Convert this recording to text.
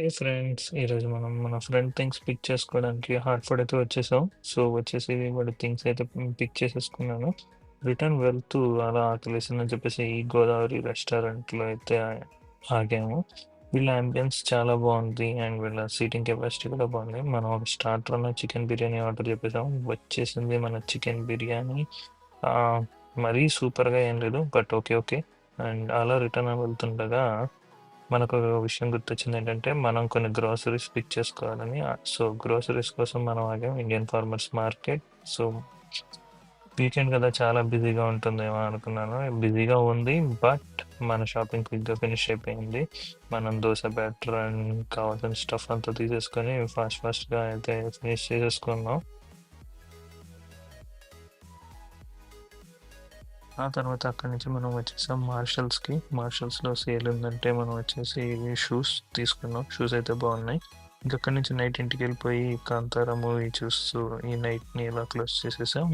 ఏ friends, ఈరోజు మనం మన ఫ్రెండ్ థింగ్స్ పిక్ చేసుకోవడానికి హార్ట్ఫోర్డ్ అయితే వచ్చేసాం. సో వచ్చేసి వాడి థింగ్స్ అయితే పిక్ చేసేసుకున్నాను. రిటర్న్ వెళ్తూ అలా ఆకలేసిందని చెప్పేసి ఈ గోదావరి రెస్టారెంట్లో అయితే ఆగాము. వీళ్ళ అంబియన్స్ చాలా బాగుంది అండ్ వీళ్ళ సీటింగ్ కెపాసిటీ కూడా బాగుంది. మనం ఒక స్టార్టర్ అన్న చికెన్ బిర్యానీ ఆర్డర్ చెప్పేసాం. వచ్చేసింది మన చికెన్ బిర్యానీ. ఆ, మరీ సూపర్గా ఏం లేదు, బట్ ఓకే ఓకే. అండ్ అలా రిటర్న్ వెళ్తుండగా మనకు ఒక విషయం గుర్తొచ్చింది ఏంటంటే మనం కొన్ని గ్రోసరీస్ పిక్ చేసుకోవాలని. సో గ్రోసరీస్ కోసం మనం ఆగాం Indian farmers market. So weekend కదా, చాలా బిజీగా ఉంటుందేమో అనుకున్నాను. బిజీగా ఉంది, బట్ మన షాపింగ్ క్విక్గా ఫినిష్ అయిపోయింది. మనం దోశ బ్యాటర్ అండ్ కావాల్సిన స్టఫ్ అంతా తీసేసుకొని ఫాస్ట్గా అయితే ఫినిష్ చేసేసుకున్నాం. ఆ తర్వాత అక్కడి నుంచి మనం వచ్చేసాం మార్షల్స్కి. మార్షల్స్లో సేల్ ఉందంటే మనం వచ్చేసి షూస్ తీసుకున్నాం. షూస్ అయితే బాగున్నాయి. ఇంకక్కడి నుంచి నైట్ ఇంటికి వెళ్ళిపోయి కాంతారా మూవీ చూస్తూ ఈ నైట్ని ఇలా క్లోజ్ చేసేసాం.